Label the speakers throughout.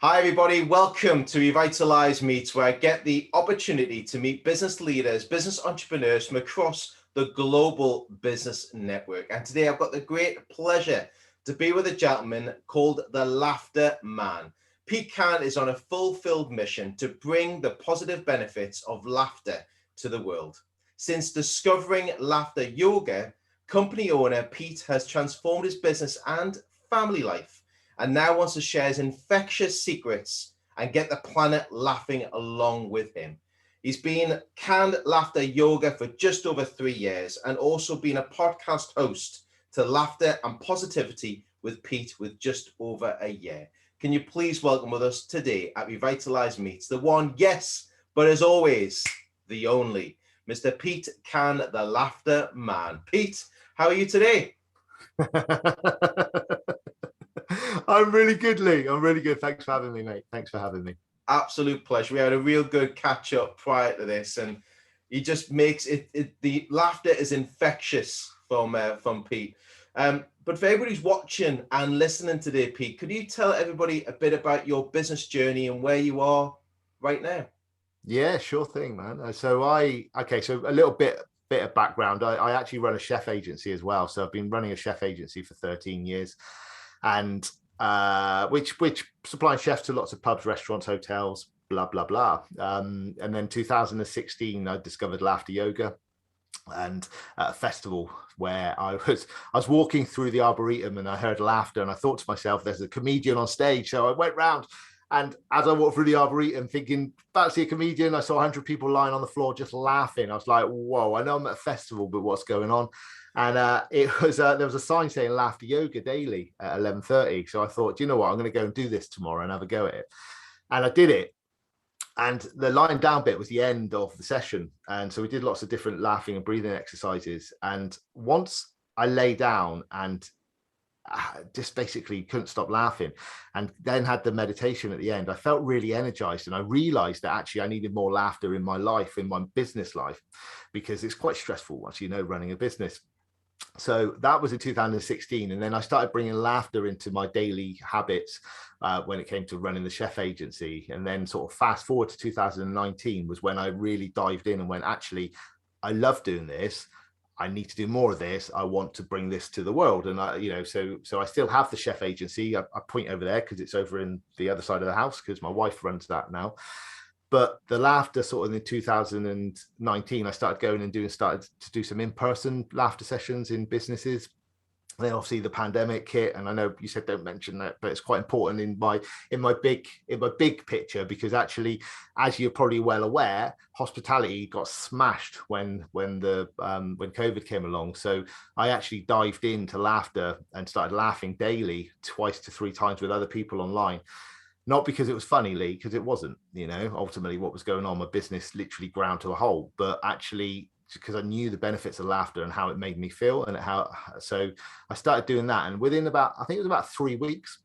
Speaker 1: Hi, everybody. Welcome to Revitalise Meets, where I get the opportunity to meet business leaders, business entrepreneurs from across the global business network. And today I've got the great pleasure to be with a gentleman called the Laughter Man. Pete Cann is on a fulfilled mission to bring the positive benefits of laughter to the world. Since discovering laughter yoga, company owner Pete has transformed his business and family life, and now wants to share his infectious secrets and get the planet laughing along with him. He's been canned laughter yoga for just over 3 years and also been a podcast host to Laughter and Positivity with Pete with just over a year. Can you please welcome with us today at Revitalise Meets, the one, yes, but as always, the only, Mr. Pete Cann, the Laughter Man. Pete, how are you today?
Speaker 2: I'm really good, Lee. I'm really good. Thanks for having me, mate. Thanks for having me.
Speaker 1: Absolute pleasure. We had a real good catch up prior to this, and he just makes it the laughter is infectious from Pete. But for everybody who's watching and listening today, Pete, could you tell everybody a bit about your business journey and where you are right now?
Speaker 2: Yeah, sure thing, man. So a little bit of background. I actually run a chef agency as well. So I've been running a chef agency for 13 years, and which supplying chefs to lots of pubs, restaurants, hotels, blah blah blah. And then 2016, I discovered laughter yoga, and at a festival where I was walking through the Arboretum and I heard laughter, and I thought to myself, there's a comedian on stage. So I went round, and as I walked through the Arboretum thinking, about to see a comedian, I saw 100 people lying on the floor just laughing. I was like, whoa, I know I'm at a festival, but what's going on? And there was a sign saying laughter yoga daily at 11:30. So I thought, you know what, I'm going to go and do this tomorrow and have a go at it. And I did it. And the lying down bit was the end of the session. And so we did lots of different laughing and breathing exercises. And once I lay down and just basically couldn't stop laughing, and then had the meditation at the end, I felt really energized. And I realized that actually I needed more laughter in my life, in my business life, because it's quite stressful once you know running a business. So that was in 2016, and then I started bringing laughter into my daily habits when it came to running the chef agency. And then sort of fast forward to 2019 was when I really dived in and went, actually, I love doing this. I need to do more of this. I want to bring this to the world. And so I still have the chef agency. I point over there because it's over in the other side of the house, because my wife runs that now. But the laughter sort of in 2019, I started to do some in-person laughter sessions in businesses. Then obviously the pandemic hit, and I know you said don't mention that, but it's quite important in my big picture, because actually, as you're probably well aware, hospitality got smashed when COVID came along. So I actually dived into laughter and started laughing daily, 2 to 3 times with other people online. Not because it was funny, Lee, because it wasn't, ultimately what was going on, my business literally ground to a halt, but actually because I knew the benefits of laughter and how it made me feel, and so I started doing that. And within I think it was about 3 weeks,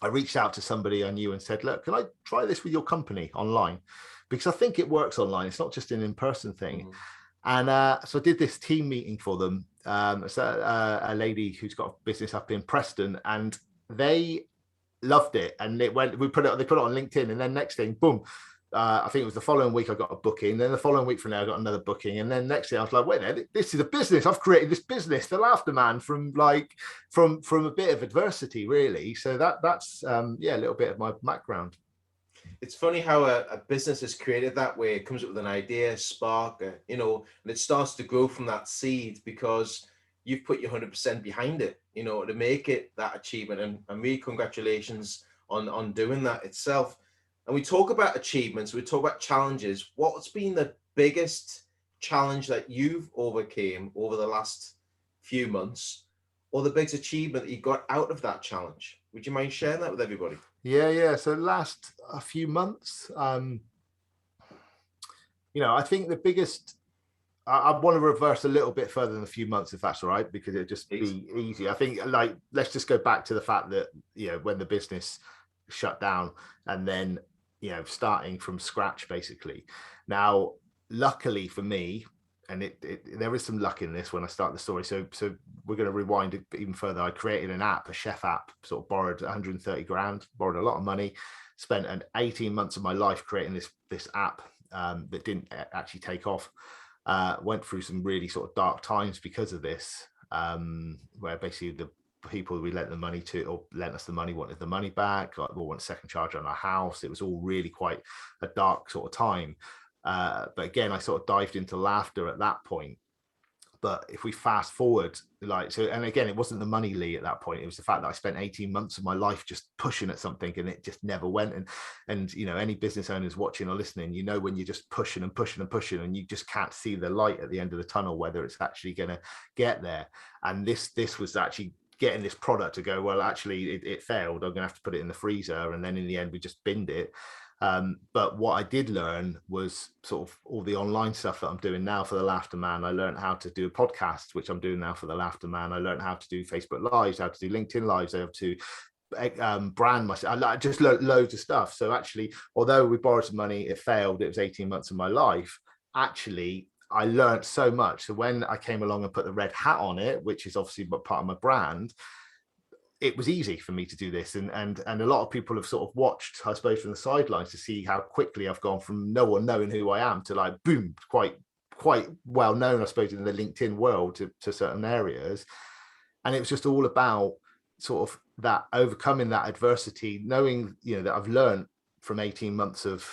Speaker 2: I reached out to somebody I knew and said, look, can I try this with your company online? Because I think it works online. It's not just an in-person thing. Mm-hmm. And so I did this team meeting for them. A lady who's got a business up in Preston, and they loved it, and they put it on LinkedIn, and then next thing, boom, I think it was the following week I got a booking, then the following week from there I got another booking, and then next thing I was like, wait a minute, this is a business. I've created this business, the Laughter Man, from a bit of adversity, really. So that's a little bit of my background.
Speaker 1: It's funny how a business is created that way. It comes up with an idea, spark, and it starts to grow from that seed, because you've put your 100% behind it, to make it that achievement. And really, congratulations on doing that itself. And we talk about achievements, we talk about challenges. What's been the biggest challenge that you've overcame over the last few months, or the biggest achievement that you got out of that challenge? Would you mind sharing that with everybody?
Speaker 2: Yeah. So last a few months, I think the biggest, I want to reverse a little bit further than a few months, if that's all right, because it'd just be easy. I think, let's just go back to the fact that, when the business shut down, and then, starting from scratch, basically. Now, luckily for me, and there is some luck in this when I start the story. So we're going to rewind it even further. I created an app, a chef app, sort of borrowed 130 grand, borrowed a lot of money, spent 18 months of my life creating this app that didn't actually take off. Went through some really sort of dark times because of this, where basically the people we lent the money to, or lent us the money, wanted the money back, or want a second charge on our house. It was all really quite a dark sort of time. But again, I sort of dived into laughter at that point. But if we fast forward, like, so, and again, it wasn't the money, Lee, at that point. It was the fact that I spent 18 months of my life just pushing at something, and it just never went. And you know, any business owners watching or listening, you know, when you're just pushing and pushing and pushing, and you just can't see the light at the end of the tunnel, whether it's actually going to get there. And this was actually getting this product to go, well, actually, it failed. I'm going to have to put it in the freezer. And then in the end, we just binned it. But what I did learn was sort of all the online stuff that I'm doing now for the Laughter Man. I learned how to do a podcast, which I'm doing now for the Laughter Man. I learned how to do Facebook Lives, how to do LinkedIn Lives, how to brand myself. I just learned loads of stuff. So actually, although we borrowed some money, it failed. It was 18 months of my life. Actually, I learned so much. So when I came along and put the red hat on it, which is obviously part of my brand, it was easy for me to do this, and a lot of people have sort of watched, I suppose, from the sidelines to see how quickly I've gone from no one knowing who I am to like boom, quite well known, I suppose, in the LinkedIn world to certain areas. And it was just all about sort of that overcoming that adversity, knowing, you know, that I've learned from 18 months of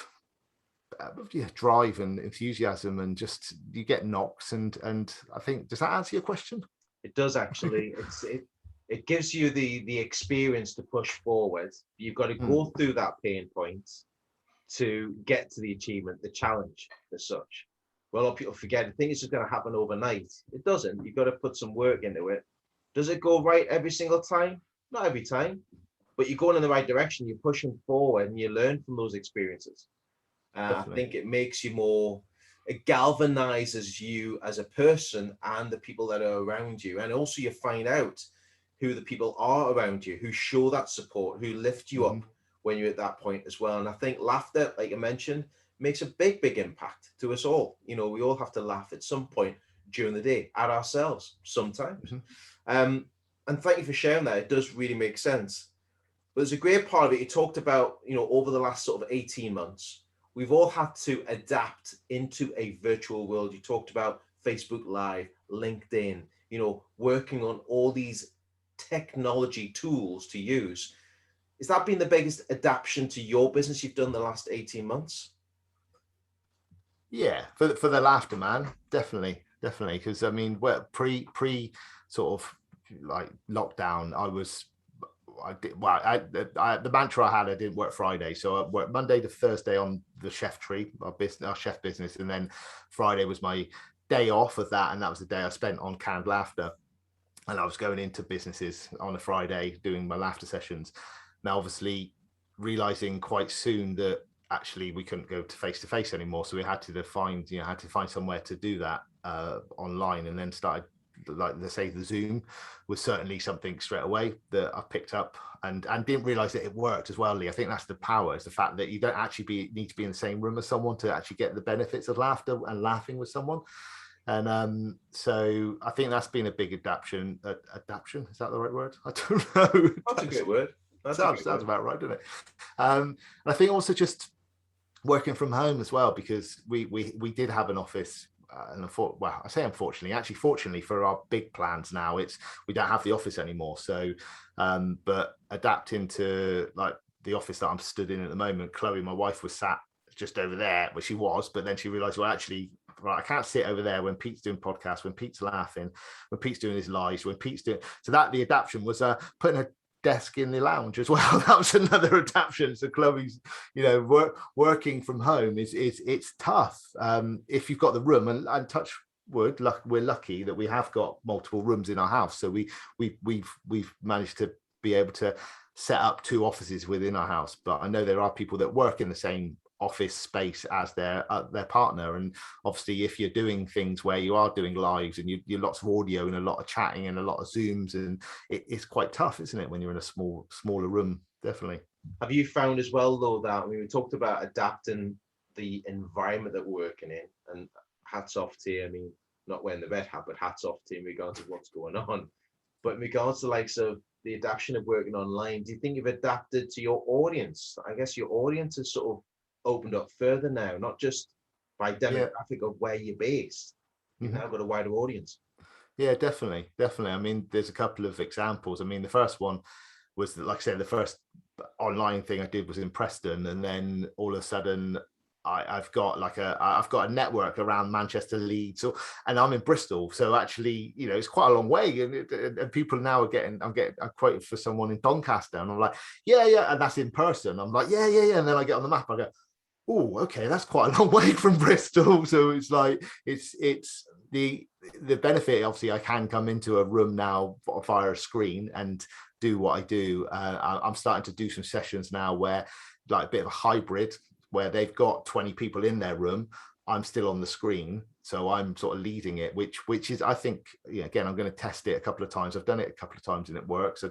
Speaker 2: drive and enthusiasm, and just you get knocks, and I think, does that answer your question?
Speaker 1: It does actually. It gives you the experience to push forward. You've got to go through that pain point to get to the achievement, the challenge as such. Well, a lot of people forget, I think it's just going to happen overnight. It doesn't. You've got to put some work into it. Does it go right every single time? Not every time, but you're going in the right direction. You're pushing forward, and you learn from those experiences. I think it makes you more, it galvanizes you as a person and the people that are around you. And also you find out who the people are around you, who show that support, who lift you up when you're at that point as well. And I think laughter, like I mentioned, makes a big impact to us all. You know, we all have to laugh at some point during the day at ourselves sometimes. And thank you for sharing that. It does really make sense. But there's a great part of it. You talked about, you know, over the last sort of 18 months, we've all had to adapt into a virtual world. You talked about Facebook Live, LinkedIn, you know, working on all these technology tools to use. Has that been the biggest adaptation to your business you've done the last 18 months?
Speaker 2: Yeah, for the Laughter Man, definitely. Because I mean, pre sort of like lockdown, the mantra I had, I didn't work Friday, so I worked Monday to Thursday on the chef tree, our chef business, and then Friday was my day off of that, and that was the day I spent on Canned Laughter. And I was going into businesses on a Friday doing my laughter sessions. Now, obviously, realizing quite soon that actually we couldn't go to face anymore, so we had to find somewhere to do that online, and then started, like they say, the Zoom was certainly something straight away that I picked up, and didn't realize that it worked as well, Lee. I think that's the power, is the fact that you don't actually need to be in the same room as someone to actually get the benefits of laughter and laughing with someone. And so I think that's been a big adaptation. Adaptation, is that the right word? I don't know.
Speaker 1: That's a good word.
Speaker 2: Sounds about right, doesn't it? I think also just working from home as well, because we did have an office, and I say unfortunately, actually fortunately for our big plans now, we don't have the office anymore. So, but adapting to like the office that I'm stood in at the moment, Chloe, my wife, was sat just over there, but she was, but then she realized, well, actually, right, I can't sit over there when Pete's doing podcasts, when Pete's laughing, when Pete's doing his lives, when Pete's doing, so that the adaptation was putting a desk in the lounge as well. That was another adaptation. So Chloe's, you know, working from home it's tough if you've got the room, and touch wood, we're lucky that we have got multiple rooms in our house, so we've managed to be able to set up 2 offices within our house. But I know there are people that work in the same office space as their partner, and obviously if you're doing things where you are doing lives and you're lots of audio and a lot of chatting and a lot of Zooms, and it's quite tough, isn't it, when you're in a smaller room? Definitely.
Speaker 1: Have you found as well, though, that, I mean, we talked about adapting the environment that we're working in, and hats off to you, I mean, not wearing the red hat, but hats off to you in regards to what's going on. But in regards to likes of the adaptation of working online, do you think you've adapted to your audience? I guess your audience has sort of opened up further now, not just by
Speaker 2: Yeah.
Speaker 1: demographic of where you're based. You've now got a wider audience.
Speaker 2: Yeah, definitely. I mean, there's a couple of examples. I mean, the first one was, like I said, the first online thing I did was in Preston, and then all of a sudden I've got a network around Manchester, Leeds, and I'm in Bristol. So actually, it's quite a long way, and people now I'm quoted for someone in Doncaster, and I'm like, yeah, and that's in person. I'm like, yeah, and then I get on the map, I go, oh, okay, that's quite a long way from Bristol. So it's like it's the benefit. Obviously, I can come into a room now via a screen and do what I do. I'm starting to do some sessions now where, like, a bit of a hybrid, where they've got 20 people in their room. I'm still on the screen, so I'm sort of leading it, which is, I think, again, I'm going to test it a couple of times. I've done it a couple of times and it works.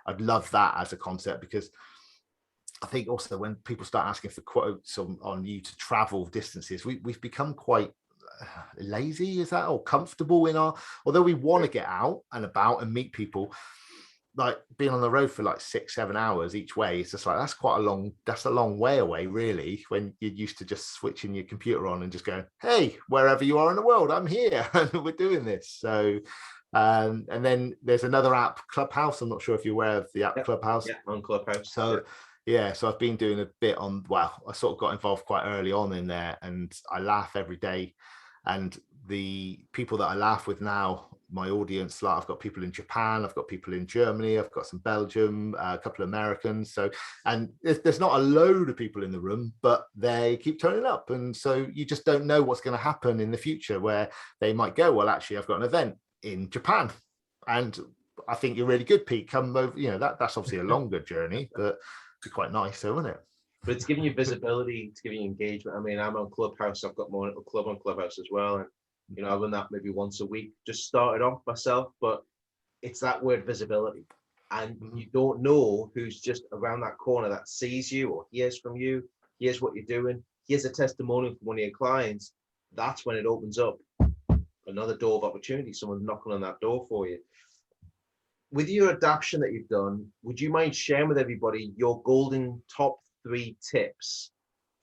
Speaker 2: I'd love that as a concept, because I think also when people start asking for quotes on you to travel distances, we've become quite lazy, is that, or comfortable in although we want to get out and about and meet people, like being on the road for like 6-7 hours each way. It's just like, that's a long way away, really, when you're used to just switching your computer on and just going, hey, wherever you are in the world, I'm here and we're doing this. So and then there's another app, Clubhouse. I'm not sure if you're aware of the app. Clubhouse.
Speaker 1: Yeah, on Clubhouse.
Speaker 2: So so I've been doing a bit on, I sort of got involved quite early on in there, and I laugh every day. And the people that I laugh with now, my audience, like, I've got people in Japan, I've got people in Germany, I've got some Belgium, a couple of Americans. So, and there's not a load of people in the room, but they keep turning up. And so you just don't know what's going to happen in the future, where they might go, well, actually, I've got an event in Japan, and I think you're really good, Pete. Come over. That's obviously a longer journey, but it'd be quite nice, though, wouldn't it?
Speaker 1: But it's giving you visibility, it's giving you engagement. I mean, I'm on Clubhouse. I've got my little club on Clubhouse as well, and I run that maybe once a week. Just started off myself, but it's that word visibility, and you don't know who's just around that corner that sees you or hears from you, hears what you're doing, here's a testimonial from one of your clients. That's when it opens up another door of opportunity. Someone's knocking on that door for you. With your adaptation that you've done, would you mind sharing with everybody your golden top 3 tips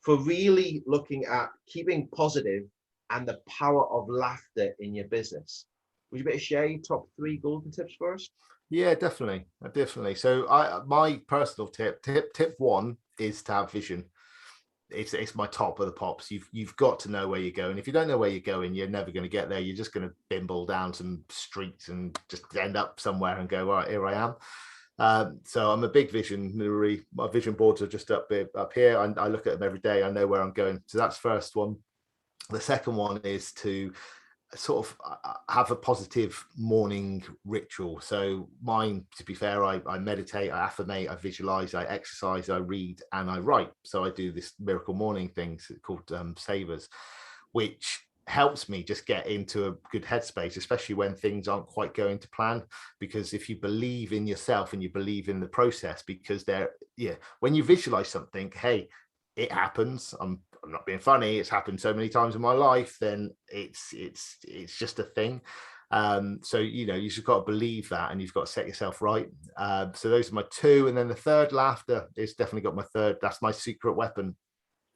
Speaker 1: for really looking at keeping positive and the power of laughter in your business? Would you better share your top 3 golden tips for us?
Speaker 2: Yeah, definitely. So my personal tip 1 is to have vision. It's my top of the pops. You've got to know where you're going. If you don't know where you're going, you're never going to get there. You're just going to bimble down some streets and just end up somewhere and go, right, here I am. So I'm a big visionary. My vision boards are just up here. I look at them every day. I know where I'm going. So that's first one. The second one is to sort of have a positive morning ritual. So mine, to be fair, I meditate, I affirmate, I visualize, I exercise, I read, and I write. So I do this miracle morning things called savers, which helps me just get into a good headspace, especially when things aren't quite going to plan. Because if you believe in yourself and you believe in the process, because when you visualize something, hey, it happens. I'm not being funny. It's happened so many times in my life. Then it's just a thing. So you just got to believe that, and you've got to set yourself right. So those are my 2, and then the third, laughter, is definitely got my third. That's my secret weapon.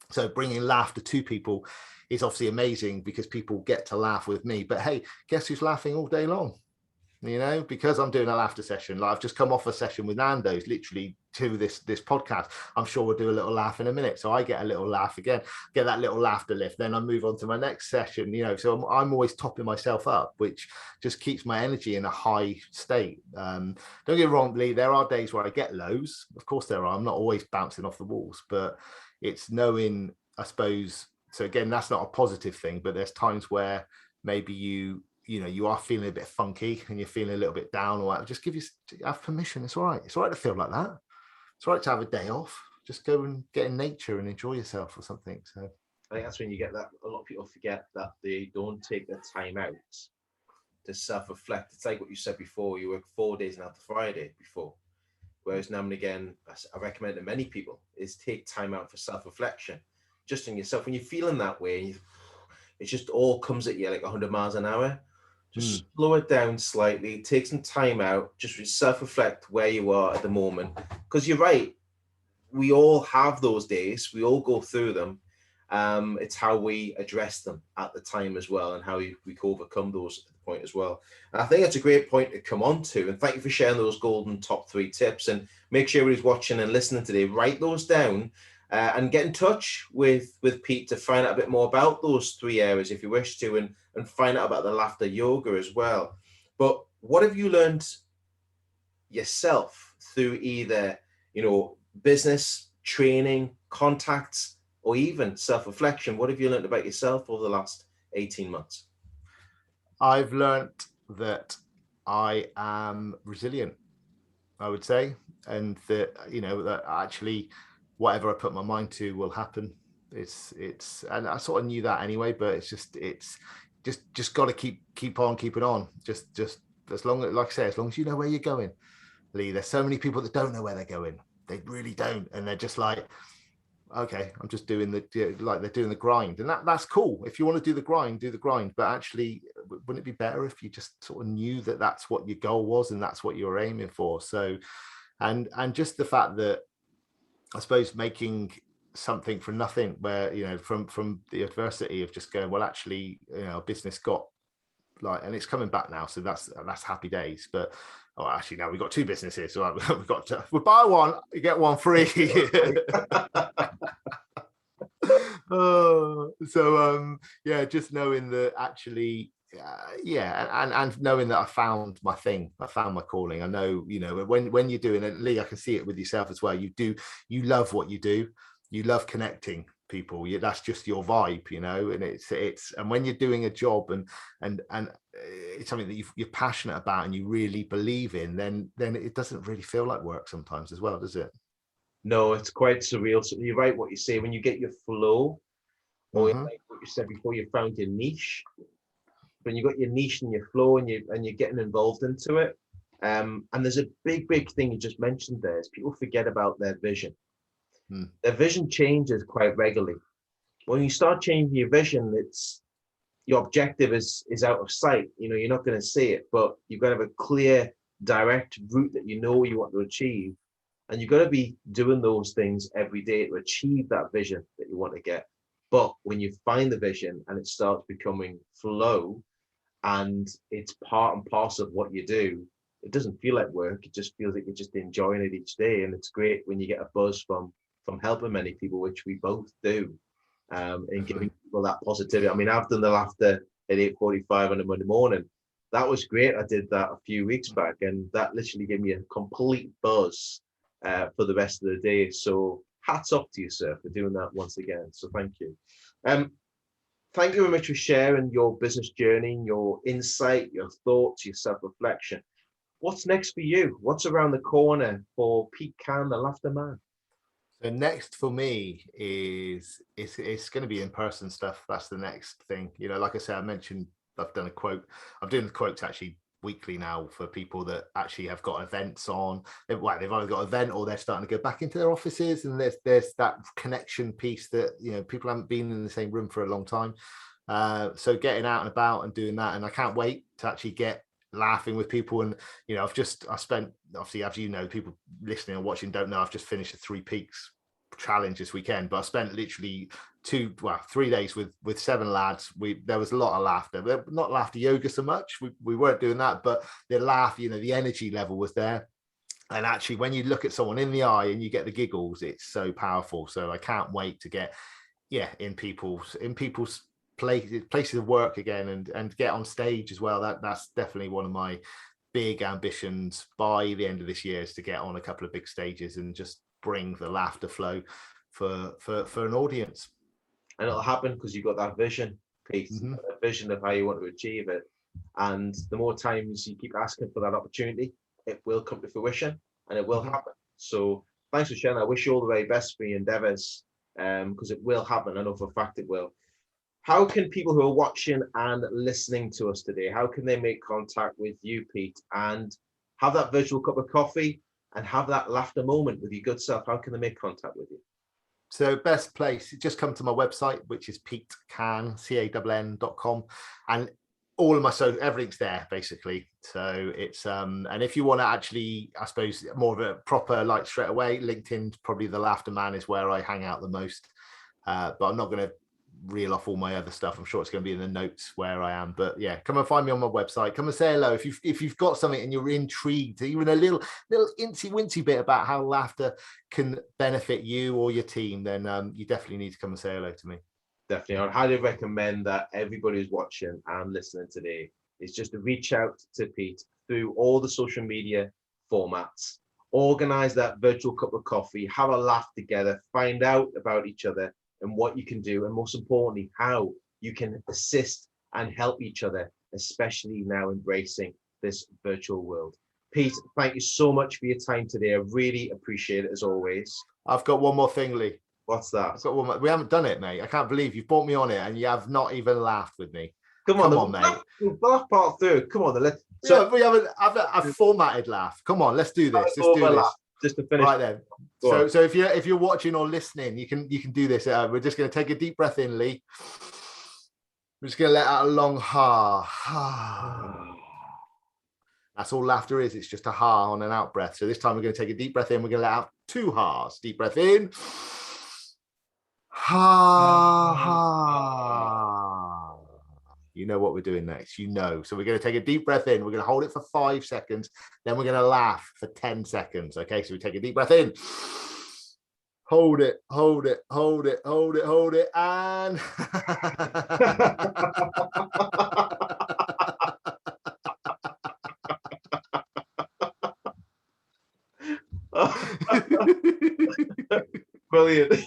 Speaker 2: So bringing laughter to people is obviously amazing, because people get to laugh with me. But hey, guess who's laughing all day long? Because I'm doing a laughter session. Like, I've just come off a session with Nando's, literally, to this podcast. I'm sure we'll do a little laugh in a minute. So I get a little laugh again, get that little laughter lift. Then I move on to my next session, so I'm always topping myself up, which just keeps my energy in a high state. Don't get me wrong, Lee, there are days where I get lows. Of course there are. I'm not always bouncing off the walls, but it's knowing, I suppose. So again, that's not a positive thing, but there's times where maybe you are feeling a bit funky and you're feeling a little bit down, or whatever. Just have permission. It's all right. It's all right to feel like that. It's all right to have a day off. Just go and get in nature and enjoy yourself or something. So
Speaker 1: I think that's when you get that. A lot of people forget that they don't take their time out to self-reflect. It's like what you said before. You work 4 days and after Friday before. Whereas now and again, I recommend to many people, is take time out for self-reflection, just on yourself. When you're feeling that way, it just all comes at you like 100 miles an hour. Just slow it down slightly, take some time out, just self-reflect where you are at the moment. Because you're right, we all have those days, we all go through them. It's how we address them at the time as well, and how we can overcome those at the point as well. And I think that's a great point to come on to. And thank you for sharing those golden top 3 tips. And make sure everybody's watching and listening today, write those down. And get in touch with Pete to find out a bit more about those 3 areas if you wish to, and find out about the laughter yoga as well. But what have you learned yourself through either, business, training, contacts, or even self-reflection? What have you learned about yourself over the last 18 months?
Speaker 2: I've learned that I am resilient, I would say, and that, that actually whatever I put my mind to will happen. It's and I sort of knew that anyway, but it's just got to keep on keeping on. Just as long as, like I say, as long as you know where you're going, Lee. There's so many people that don't know where they're going. They really don't, and they're just like, okay, I'm just doing like they're doing the grind, and that's cool. If you want to do the grind, do the grind. But actually, wouldn't it be better if you just sort of knew that that's what your goal was and that's what you were aiming for? So, and just the fact that, I suppose, making something from nothing, where, from the adversity of just going, well, actually, business got like, and it's coming back now, so that's happy days. But actually, now we've got 2 businesses, so we buy one, you get one free. Just knowing that actually, and knowing that I found my thing, I found my calling. I know, when you're doing it, Lee, I can see it with yourself as well. You love what you do, you love connecting people. That's just your vibe, and it's and when you're doing a job and it's something that you're passionate about and you really believe in, then it doesn't really feel like work sometimes as well, does it?
Speaker 1: No, it's quite surreal. So you're right what you say, when you get your flow, or like what you said before, you found your niche. When you got your niche and your flow, and you're getting involved into it. And there's a big thing you just mentioned there, is people forget about their vision. Their vision changes quite regularly. When you start changing your vision, it's your objective is out of sight. You're not going to see it, but you've got to have a clear, direct route that you want to achieve. And you've got to be doing those things every day to achieve that vision that you want to get. But when you find the vision and it starts becoming flow, and it's part and parcel of what you do, it doesn't feel like work. It just feels like you're just enjoying it each day. And it's great when you get a buzz from helping many people, which we both do, and giving people that positivity. I mean, I've done the laughter at 8:45 on a Monday morning. That was great. I did that a few weeks back, and that literally gave me a complete buzz for the rest of the day. So hats off to you, sir, for doing that once again. So thank you. Thank you very much for sharing your business journey, your insight, your thoughts, your self-reflection. What's next for you? What's around the corner for Pete Cann, the Laughter Man?
Speaker 2: So next for me is it's going to be in-person stuff. That's the next thing. Like I said, I mentioned I've done a quote. I'm doing the quotes actually weekly now for people that actually have got events on. They've either got an event or they're starting to go back into their offices, and there's that connection piece that people haven't been in the same room for a long time. So getting out and about and doing that, and I can't wait to actually get laughing with people. And I spent, obviously, as people listening and watching don't know, I've just finished a 3 Peaks challenge this weekend, but I spent literally 3 days with 7 lads. There was a lot of laughter, but not laughter yoga so much. We weren't doing that, but the laugh, the energy level was there. And actually, when you look at someone in the eye and you get the giggles, it's so powerful. So I can't wait to get in people's places of work again, and get on stage as well. That's definitely one of my big ambitions by the end of this year, is to get on a couple of big stages and just bring the laughter flow for an audience.
Speaker 1: And it'll happen because you've got that vision, Pete, a vision of how you want to achieve it. And the more times you keep asking for that opportunity, it will come to fruition, and it will happen. So thanks for sharing. I wish you all the very best for your endeavors, because it will happen. I know for a fact it will. How can people who are watching and listening to us today, how can they make contact with you, Pete, and have that virtual cup of coffee and have that laughter moment with your good self? How can they make contact with you?
Speaker 2: So best place, just come to my website, which is petecann.com. And all of my, so everything's there basically. So it's and if you want to actually, I suppose, more of a proper, like, straight away, LinkedIn's probably the laughter man, is where I hang out the most. But I'm not going to reel off all my other stuff. I'm sure it's going to be in the notes where I am. But yeah, come and find me on my website. Come and say hello if you've got something and you're intrigued, even a little incy wincy bit about how laughter can benefit you or your team, then you definitely need to come and say hello to me.
Speaker 1: Definitely. I would highly recommend that everybody who's watching and listening today is just to reach out to Pete through all the social media formats, organize that virtual cup of coffee, have a laugh together, find out about each other and what you can do, and most importantly, how you can assist and help each other, especially now embracing this virtual world. Pete, thank you so much for your time today. I really appreciate it, as always.
Speaker 2: I've got one more thing, Lee.
Speaker 1: What's that?
Speaker 2: I've got one more. We haven't done it, mate. I can't believe you've brought me on it and you have not even laughed with me.
Speaker 1: Come on, mate. We'll laugh part through. Come on, let's.
Speaker 2: So we haven't. I've formatted laugh. Come on, let's do this. Let's do this.
Speaker 1: Just to finish.
Speaker 2: Right then. So if you're watching or listening, you can do this. We're just going to take a deep breath in, Lee. We're just going to let out a long ha. That's all laughter is. It's just a ha on an out breath. So this time we're going to take a deep breath in. We're going to let out 2 ha's. Deep breath in. Ha ha. You know what we're doing next. You know. So we're going to take a deep breath in. We're going to hold it for 5 seconds. Then we're going to laugh for 10 seconds. Okay. So we take a deep breath in. Hold it, hold it, hold it, hold it, hold it, and
Speaker 1: Brilliant.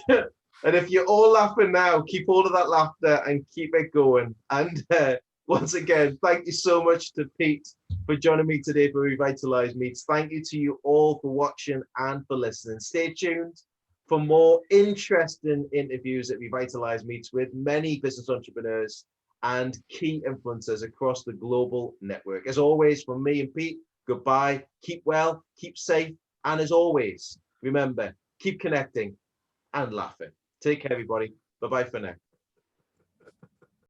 Speaker 1: And if you're all laughing now, keep all of that laughter and keep it going. And once again, thank you so much to Pete for joining me today for Revitalise Meets. Thank you to you all for watching and for listening. Stay tuned for more interesting interviews at Revitalise Meets with many business entrepreneurs and key influencers across the global network. As always, from me and Pete, goodbye. Keep well, keep safe, and as always, remember, keep connecting and laughing. Take care, everybody. Bye-bye for now.